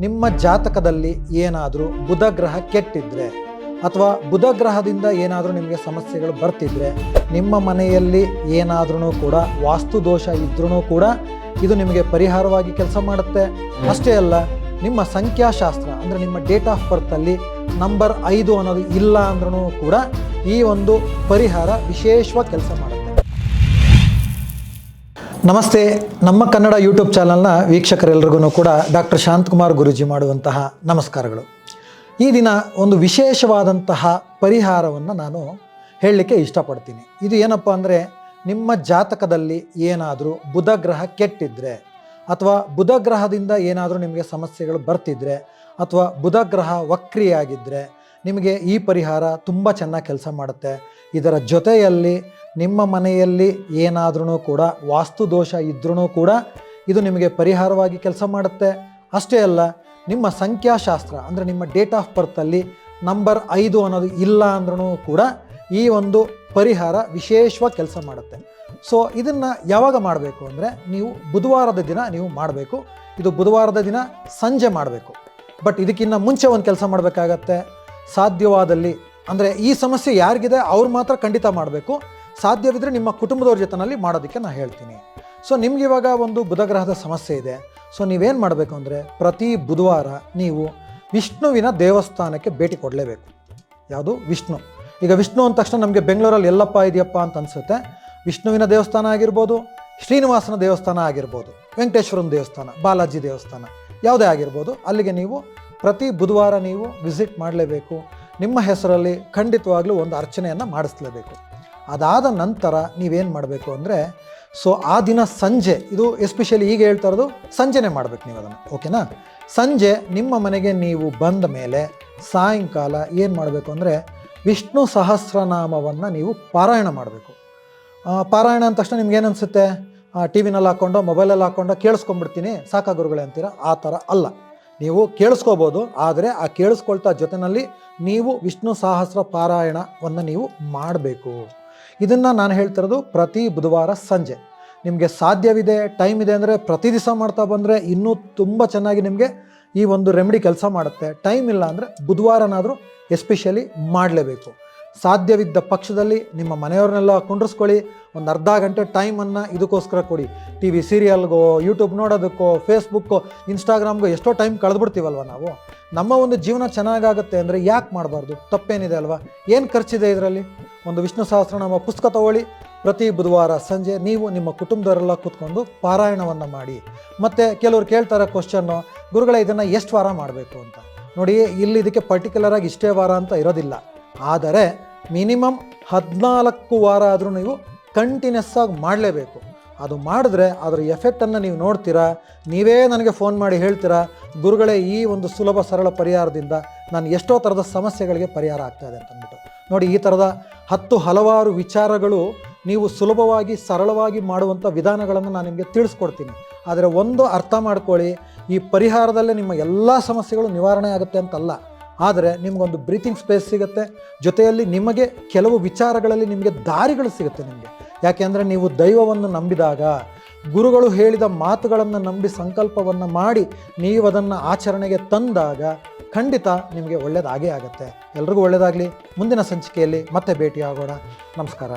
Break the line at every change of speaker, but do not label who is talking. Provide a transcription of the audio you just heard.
ನಿಮ್ಮ ಜಾತಕದಲ್ಲಿ ಏನಾದರೂ ಬುಧ ಗ್ರಹ ಕೆಟ್ಟಿದ್ರೆ ಅಥವಾ ಬುಧ ಗ್ರಹದಿಂದ ಏನಾದರೂ ನಿಮಗೆ ಸಮಸ್ಯೆಗಳು ಬರ್ತಿದ್ರೆ, ನಿಮ್ಮ ಮನೆಯಲ್ಲಿ ಏನಾದ್ರೂ ಕೂಡ ವಾಸ್ತು ದೋಷ ಇದ್ರೂ ಕೂಡ ಇದು ನಿಮಗೆ ಪರಿಹಾರವಾಗಿ ಕೆಲಸ ಮಾಡುತ್ತೆ. ಅಷ್ಟೇ ಅಲ್ಲ, ನಿಮ್ಮ ಸಂಖ್ಯಾಶಾಸ್ತ್ರ ಅಂದರೆ ನಿಮ್ಮ ಡೇಟ್ ಆಫ್ ಬರ್ತಲ್ಲಿ ನಂಬರ್ 5 ಅನ್ನೋದು ಇಲ್ಲ ಅಂದ್ರೂ ಕೂಡ ಈ ಒಂದು ಪರಿಹಾರ ವಿಶೇಷವಾಗಿ ಕೆಲಸ ಮಾಡುತ್ತೆ. ನಮಸ್ತೆ, ನಮ್ಮ ಕನ್ನಡ ಯೂಟ್ಯೂಬ್ ಚಾನಲ್ನ ವೀಕ್ಷಕರೆಲ್ಲರಿಗೂ ಕೂಡ ಡಾಕ್ಟರ್ ಶಾಂತಕುಮಾರ್ ಗುರೂಜಿ ಮಾಡುವಂತಹ ನಮಸ್ಕಾರಗಳು. ಈ ದಿನ ಒಂದು ವಿಶೇಷವಾದಂತಹ ಪರಿಹಾರವನ್ನು ನಾನು ಹೇಳಲಿಕ್ಕೆ ಇಷ್ಟಪಡ್ತೀನಿ. ಇದು ಏನಪ್ಪ ಅಂದರೆ, ನಿಮ್ಮ ಜಾತಕದಲ್ಲಿ ಏನಾದರೂ ಬುಧ ಗ್ರಹ ಕೆಟ್ಟಿದ್ರೆ ಅಥವಾ ಬುಧ ಗ್ರಹದಿಂದ ಏನಾದರೂ ನಿಮಗೆ ಸಮಸ್ಯೆಗಳು ಬರ್ತಿದ್ರೆ ಅಥವಾ ಬುಧ ಗ್ರಹ ವಕ್ರಿಯಾಗಿದ್ದರೆ ನಿಮಗೆ ಈ ಪರಿಹಾರ ತುಂಬ ಚೆನ್ನಾಗಿ ಕೆಲಸ ಮಾಡುತ್ತೆ. ಇದರ ಜೊತೆಯಲ್ಲಿ ನಿಮ್ಮ ಮನೆಯಲ್ಲಿ ಏನಾದ್ರೂ ಕೂಡ ವಾಸ್ತು ದೋಷ ಇದ್ರೂ ಕೂಡ ಇದು ನಿಮಗೆ ಪರಿಹಾರವಾಗಿ ಕೆಲಸ ಮಾಡುತ್ತೆ. ಅಷ್ಟೇ ಅಲ್ಲ, ನಿಮ್ಮ ಸಂಖ್ಯಾಶಾಸ್ತ್ರ ಅಂದರೆ ನಿಮ್ಮ ಡೇಟ್ ಆಫ್ ಬರ್ತಲ್ಲಿ ನಂಬರ್ 5 ಅನ್ನೋದು ಇಲ್ಲ ಅಂದ್ರೂ ಕೂಡ ಈ ಒಂದು ಪರಿಹಾರ ವಿಶೇಷವಾಗಿ ಕೆಲಸ ಮಾಡುತ್ತೆ. ಸೊ ಇದನ್ನು ಯಾವಾಗ ಮಾಡಬೇಕು ಅಂದರೆ, ನೀವು ಬುಧವಾರದ ದಿನ ನೀವು ಮಾಡಬೇಕು. ಇದು ಬುಧವಾರದ ದಿನ ಸಂಜೆ ಮಾಡಬೇಕು. ಬಟ್ ಇದಕ್ಕಿಂತ ಮುಂಚೆ ಒಂದು ಕೆಲಸ ಮಾಡಬೇಕಾಗತ್ತೆ. ಸಾಧ್ಯವಾದಲ್ಲಿ ಅಂದರೆ ಈ ಸಮಸ್ಯೆ ಯಾರಿಗಿದೆ ಅವ್ರು ಮಾತ್ರ ಖಂಡಿತ ಮಾಡಬೇಕು. ಸಾಧ್ಯವಿದ್ದರೆ ನಿಮ್ಮ ಕುಟುಂಬದವ್ರ ಜೊತೆನಲ್ಲಿ ಮಾಡೋದಕ್ಕೆ ನಾನು ಹೇಳ್ತೀನಿ. ಸೊ ನಿಮ್ಗೆ ಇವಾಗ ಒಂದು ಬುಧ ಗ್ರಹದ ಸಮಸ್ಯೆ ಇದೆ. ಸೊ ನೀವೇನು ಮಾಡಬೇಕು ಅಂದರೆ, ಪ್ರತಿ ಬುಧವಾರ ನೀವು ವಿಷ್ಣುವಿನ ದೇವಸ್ಥಾನಕ್ಕೆ ಭೇಟಿ ಕೊಡಲೇಬೇಕು. ಯಾವುದು? ವಿಷ್ಣು. ಈಗ ವಿಷ್ಣು ಅಂದ ತಕ್ಷಣ ನಮಗೆ ಬೆಂಗಳೂರಲ್ಲಿ ಎಲ್ಲಪ್ಪ ಇದೆಯಪ್ಪ ಅಂತ ಅನಿಸುತ್ತೆ. ವಿಷ್ಣುವಿನ ದೇವಸ್ಥಾನ ಆಗಿರ್ಬೋದು, ಶ್ರೀನಿವಾಸನ ದೇವಸ್ಥಾನ ಆಗಿರ್ಬೋದು, ವೆಂಕಟೇಶ್ವರನ ದೇವಸ್ಥಾನ, ಬಾಲಾಜಿ ದೇವಸ್ಥಾನ, ಯಾವುದೇ ಆಗಿರ್ಬೋದು, ಅಲ್ಲಿಗೆ ನೀವು ಪ್ರತಿ ಬುಧವಾರ ನೀವು ವಿಸಿಟ್ ಮಾಡಲೇಬೇಕು. ನಿಮ್ಮ ಹೆಸರಲ್ಲಿ ಖಂಡಿತವಾಗ್ಲೂ ಒಂದು ಅರ್ಚನೆಯನ್ನು ಮಾಡಿಸ್ಲೇಬೇಕು. ಅದಾದ ನಂತರ ನೀವೇನು ಮಾಡಬೇಕು ಅಂದರೆ, ಸೊ ಆ ದಿನ ಸಂಜೆ, ಇದು ಎಸ್ಪೆಷಲಿ ಈಗ ಹೇಳ್ತಾ ಇರೋದು ಸಂಜೆನೇ ಮಾಡಬೇಕು ನೀವು ಅದನ್ನು, ಓಕೆನಾ? ಸಂಜೆ ನಿಮ್ಮ ಮನೆಗೆ ನೀವು ಬಂದ ಮೇಲೆ ಸಾಯಂಕಾಲ ಏನು ಮಾಡಬೇಕು ಅಂದರೆ, ವಿಷ್ಣು ಸಹಸ್ರನಾಮವನ್ನು ನೀವು ಪಾರಾಯಣ ಮಾಡಬೇಕು. ಪಾರಾಯಣ ಅಂದ ತಕ್ಷಣ ನಿಮ್ಗೇನು ಅನಿಸುತ್ತೆ, ಟಿ ವಿನಲ್ಲಿ ಹಾಕ್ಕೊಂಡು ಮೊಬೈಲಲ್ಲಿ ಹಾಕ್ಕೊಂಡು ಕೇಳಿಸ್ಕೊಂಡ್ಬಿಡ್ತೀನಿ ಸಾಕಾ ಗುರುಗಳೇ ಅಂತೀರ. ಆ ಥರ ಅಲ್ಲ, ನೀವು ಕೇಳಿಸ್ಕೋಬೋದು. ಆದರೆ ಆ ಕೇಳಿಸ್ಕೊಳ್ತಾ ಜೊತೆಯಲ್ಲಿ ನೀವು ವಿಷ್ಣು ಸಹಸ್ರ ಪಾರಾಯಣವನ್ನು ನೀವು ಮಾಡಬೇಕು. ಇದನ್ನು ನಾನು ಹೇಳ್ತಿರೋದು ಪ್ರತಿ ಬುಧವಾರ ಸಂಜೆ. ನಿಮಗೆ ಸಾಧ್ಯವಿದೆ, ಟೈಮ್ ಇದೆ ಅಂದರೆ ಪ್ರತಿ ದಿವಸ ಮಾಡ್ತಾ ಬಂದರೆ ಇನ್ನೂ ತುಂಬ ಚೆನ್ನಾಗಿ ನಿಮಗೆ ಈ ಒಂದು ರೆಮಿಡಿ ಕೆಲಸ ಮಾಡುತ್ತೆ. ಟೈಮ್ ಇಲ್ಲ ಅಂದರೆ ಬುಧವಾರನಾದರೂ ಎಸ್ಪೆಷಲಿ ಮಾಡಲೇಬೇಕು. ಸಾಧ್ಯವಿದ್ದ ಪಕ್ಷದಲ್ಲಿ ನಿಮ್ಮ ಮನೆಯವ್ರನ್ನೆಲ್ಲ ಕುಂಡ್ರಿಸ್ಕೊಳ್ಳಿ. ಒಂದು ಅರ್ಧ ಗಂಟೆ ಟೈಮನ್ನು ಇದಕ್ಕೋಸ್ಕರ ಕೊಡಿ. ಟಿ ವಿ ಸೀರಿಯಲ್ಗೋ, ಯೂಟ್ಯೂಬ್ ನೋಡೋದಕ್ಕೋ, ಫೇಸ್ಬುಕ್ಕೋ, ಇನ್ಸ್ಟಾಗ್ರಾಮ್ಗೋ ಎಷ್ಟೋ ಟೈಮ್ ಕಳೆದ್ಬಿಡ್ತೀವಲ್ವ ನಾವು. ನಮ್ಮ ಒಂದು ಜೀವನ ಚೆನ್ನಾಗಾಗುತ್ತೆ ಅಂದರೆ ಯಾಕೆ ಮಾಡಬಾರ್ದು? ತಪ್ಪೇನಿದೆ ಅಲ್ವಾ? ಏನು ಖರ್ಚಿದೆ ಇದರಲ್ಲಿ? ಒಂದು ವಿಷ್ಣು ಸಹಸ್ರನಾಮ ಪುಸ್ತಕ ತಗೊಳ್ಳಿ. ಪ್ರತಿ ಬುಧವಾರ ಸಂಜೆ ನೀವು ನಿಮ್ಮ ಕುಟುಂಬದವರೆಲ್ಲ ಕೂತ್ಕೊಂಡು ಪಾರಾಯಣವನ್ನು ಮಾಡಿ. ಮತ್ತು ಕೆಲವ್ರು ಕೇಳ್ತಾರೆ ಕ್ವಶನ್ನು, ಗುರುಗಳೇ ಇದನ್ನು ಎಷ್ಟು ವಾರ ಮಾಡಬೇಕು ಅಂತ. ನೋಡಿ, ಇಲ್ಲಿ ಇದಕ್ಕೆ ಪರ್ಟಿಕ್ಯುಲರಾಗಿ ಇಷ್ಟೇ ವಾರ ಅಂತ ಇರೋದಿಲ್ಲ. ಆದರೆ ಮಿನಿಮಮ್ 14 ವಾರ ಆದರೂ ನೀವು ಕಂಟಿನ್ಯೂಸ್ ಆಗಿ ಮಾಡಲೇಬೇಕು. ಅದು ಮಾಡಿದ್ರೆ ಅದರ ಎಫೆಕ್ಟನ್ನು ನೀವು ನೋಡ್ತೀರಾ. ನೀವೇ ನನಗೆ ಫೋನ್ ಮಾಡಿ ಹೇಳ್ತೀರಾ, ಗುರುಗಳೇ ಈ ಒಂದು ಸುಲಭ ಸರಳ ಪರಿಹಾರದಿಂದ ನಾನು ಎಷ್ಟೋ ಥರದ ಸಮಸ್ಯೆಗಳಿಗೆ ಪರಿಹಾರ ಆಗ್ತಾಯಿದೆ ಅಂತ ಅಂದ್ಬಿಟ್ಟು. ನೋಡಿ, ಈ ಥರದ ಹಲವಾರು ವಿಚಾರಗಳು ನೀವು ಸುಲಭವಾಗಿ ಸರಳವಾಗಿ ಮಾಡುವಂಥ ವಿಧಾನಗಳನ್ನು ನಾನು ನಿಮಗೆ ತಿಳಿಸ್ಕೊಡ್ತೀನಿ. ಆದರೆ ಒಂದು ಅರ್ಥ ಮಾಡ್ಕೊಳ್ಳಿ, ಈ ಪರಿಹಾರದಲ್ಲೇ ನಿಮ್ಮ ಎಲ್ಲ ಸಮಸ್ಯೆಗಳು ನಿವಾರಣೆ ಆಗುತ್ತೆ ಅಂತಲ್ಲ. ಆದರೆ ನಿಮಗೊಂದು ಬ್ರೀತಿಂಗ್ ಸ್ಪೇಸ್ ಸಿಗುತ್ತೆ. ಜೊತೆಯಲ್ಲಿ ನಿಮಗೆ ಕೆಲವು ವಿಚಾರಗಳಲ್ಲಿ ನಿಮಗೆ ದಾರಿಗಳು ಸಿಗುತ್ತೆ ನಿಮಗೆ. ಯಾಕೆಂದರೆ ನೀವು ದೈವವನ್ನು ನಂಬಿದಾಗ, ಗುರುಗಳು ಹೇಳಿದ ಮಾತುಗಳನ್ನು ನಂಬಿ ಸಂಕಲ್ಪವನ್ನು ಮಾಡಿ ನೀವು ಅದನ್ನು ಆಚರಣೆಗೆ ತಂದಾಗ ಖಂಡಿತ ನಿಮಗೆ ಒಳ್ಳೆಯದಾಗೇ ಆಗುತ್ತೆ. ಎಲ್ರಿಗೂ ಒಳ್ಳೆಯದಾಗಲಿ. ಮುಂದಿನ ಸಂಚಿಕೆಯಲ್ಲಿ ಮತ್ತೆ ಭೇಟಿಯಾಗೋಣ. ನಮಸ್ಕಾರ.